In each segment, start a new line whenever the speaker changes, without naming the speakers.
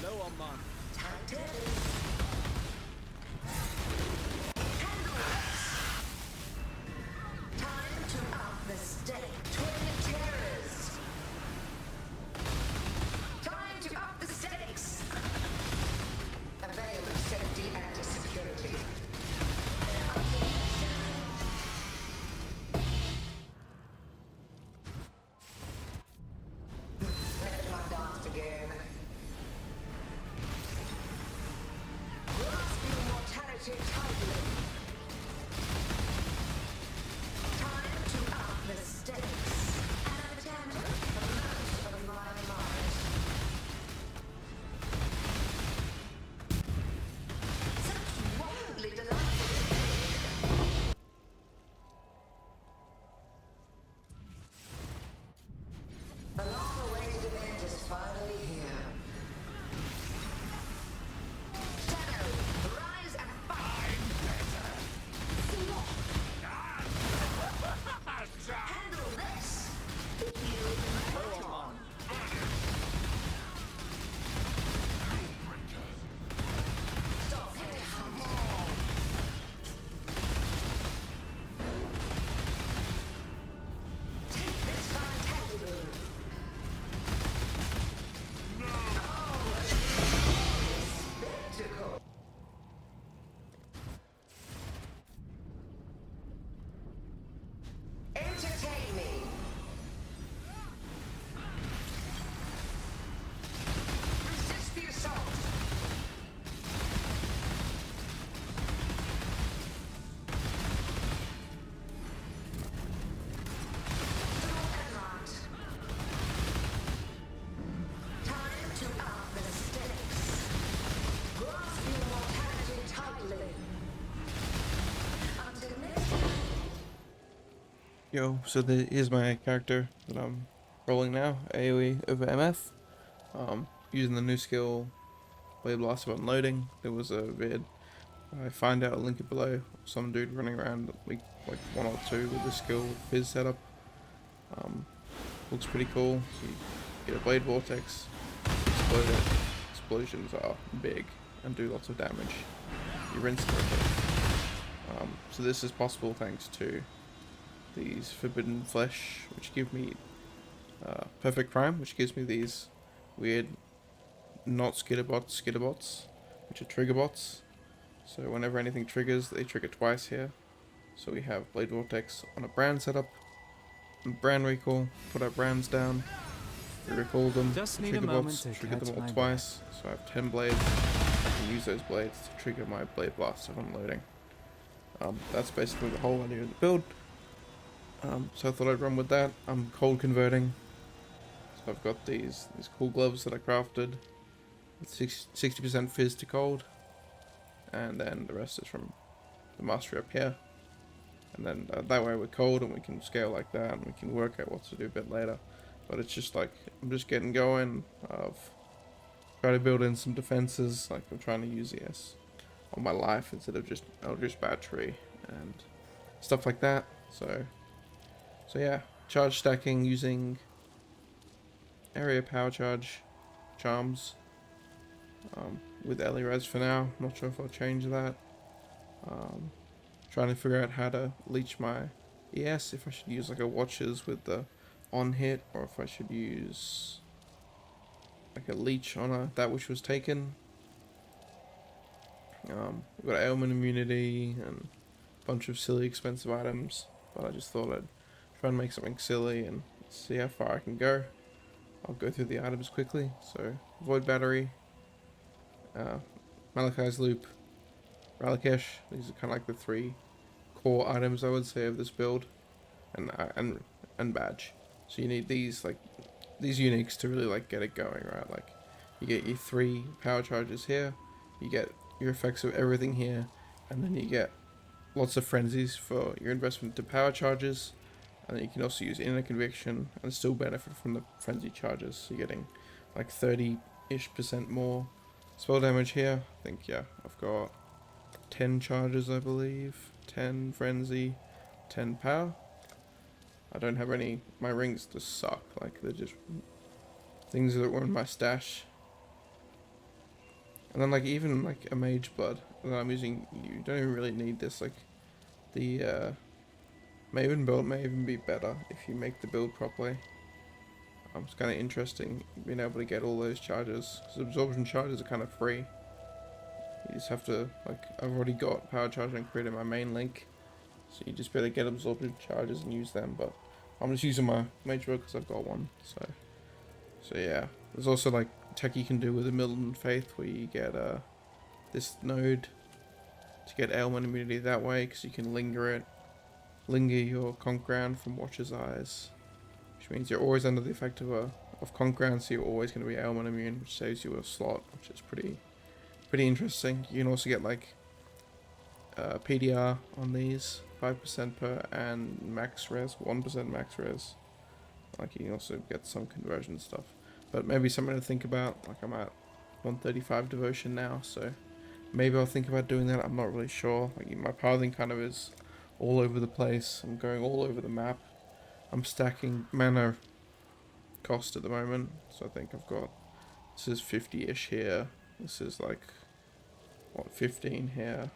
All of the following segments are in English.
Low on mana.
Time to up the stake. Twin terrors. Time to up the stakes. A veil of safety and security. Let my dance again. Grasp your mortality tightly. Time to up the stakes. An attempt for most of my life. Such wildly delightful. The long-awaited event is finally here. Shadow, rise and fight! Handle this! You fight on! Stop it! Take this fantastic. Spectacle. Entertain me. Resist the assault. Time to up the stakes. Grasp your mortality tightly. Until next time.
Yo, so here's my character that I'm rolling now, AoE over MF. Using the new skill, Blade Blast of Unloading. There was a vid, I find out, I'll link it below, some dude running around like 1 or 2 with the skill Fizz setup. Looks pretty cool. So you get a Blade Vortex, explode it. Explosions are big and do lots of damage. You rinse them. So this is possible thanks to these Forbidden Flesh, which give me Perfect Prime, which gives me these weird not skitterbots, which are trigger bots. So whenever anything triggers, they trigger twice here. So we have Blade Vortex on a brand setup, and brand recall, put our brands down, we recall them,
Just need a
trigger
moment
bots,
to
trigger
catch
them all
my
twice. So I have 10 blades, I can use those blades to trigger my Blade Blast of Unloading. That's basically the whole idea of the build. So I thought I'd run with that. I'm cold converting. So I've got these cool gloves that I crafted with 60% fizz to cold. And then the rest is from the mastery up here. And then that way we're cold and we can scale like that and we can work out what to do a bit later. But it's just like, I'm just getting going. I've tried to build in some defenses, like I'm trying to use ES on my life instead of just Eldritch Battery and stuff like that. So yeah, charge stacking using area power charge charms with Ellie Res for now. Not sure if I'll change that. Trying to figure out how to leech my ES, if I should use like a watches with the on hit, or if I should use like a leech on a that which was taken. We've got ailment immunity and a bunch of silly expensive items, but I just thought I'd try and make something silly and see how far I can go. I'll go through the items quickly. So Void Battery, Malachi's Loop, Ralakesh. These are kind of like the 3 core items I would say of this build, and badge. So you need these uniques to really like get it going, right? Like you get your 3 power charges here, you get your effects of everything here, and then you get lots of frenzies for your investment to power charges, and then you can also use inner conviction and still benefit from the frenzy charges. So you're getting like 30-ish% more spell damage here. I think, yeah, I've got 10 charges, I believe, 10 frenzy, 10 power. I don't have any, my rings just suck, like they're just things that were in my stash And then like even like a mage blood that I'm using, you don't even really need this. Like the maven build may even be better if you make the build properly. It's kind of interesting being able to get all those charges, because absorption charges are kind of free. You just have to, like, I've already got power charge and crit in my main link, so you just better get absorption charges and use them. But I'm just using my mage build because I've got one. So yeah, there's also like tech you can do with the Milton Faith where you get this node to get ailment immunity that way, because you can linger your conk ground from Watcher's Eyes, which means you're always under the effect of conk ground, so you're always going to be ailment immune, which saves you a slot, which is pretty interesting. You can also get like PDR on these, 5% per, and max res, 1% max res. Like you can also get some conversion stuff, but maybe something to think about. Like I'm at 135 devotion now, so maybe I'll think about doing that. I'm not really sure. Like my pathing kind of is all over the place. I'm going all over the map. I'm stacking mana cost at the moment, so I think I've got, this is 50-ish here. This is like, what, 15 here.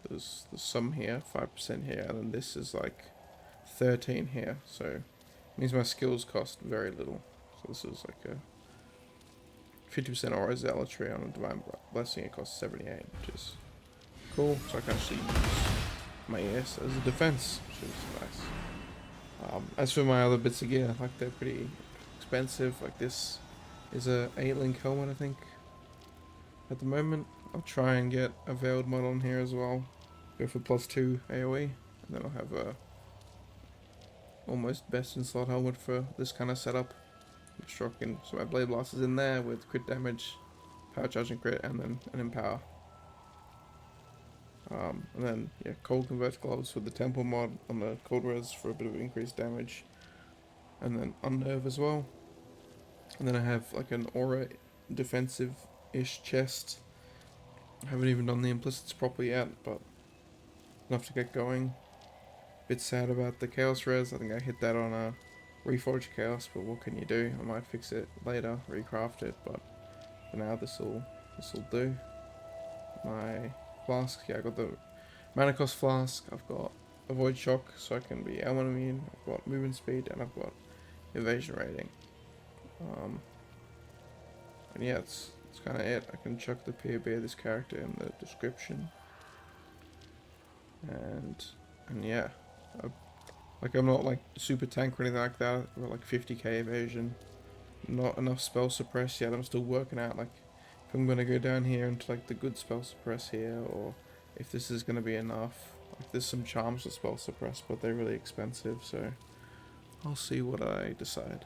There's some here, 5% here, and then this is like 13 here. So it means my skills cost very little. So this is like a 50% aura zealotry on a divine blessing. It costs 78, which is cool. So I can actually use my ES as a defense, which is nice. As for my other bits of gear, like they're pretty expensive. Like this is a 8-link helmet, I think. At the moment, I'll try and get a veiled mod on here as well. Go for +2 AoE, and then I'll have a almost best in slot helmet for this kind of setup. I'm rocking, so my blade blast is in there with crit damage, power charge and crit, and then an empower. And then yeah, cold convert gloves with the temple mod on the cold res for a bit of increased damage, and then unnerve as well. And then I have like an aura defensive-ish chest. I haven't even done the implicits properly yet, but enough to get going. Bit sad about the chaos res. I think I hit that on a reforged chaos, but what can you do? I might fix it later, recraft it, but for now this'll do. My flask, yeah, I got the mana cost flask. I've got avoid shock, so I can be ailment immune. I've got movement speed, and I've got evasion rating. And yeah, it's kind of it. I can chuck the POE of this character in the description. And yeah, I'm not like super tank or anything like that. I've got like 50k evasion. Not enough spell suppress yet. I'm still working out like if I'm gonna go down here into like the good spell suppress here, or if this is gonna be enough. Like there's some charms to spell suppress, but they're really expensive, so I'll see what I decide.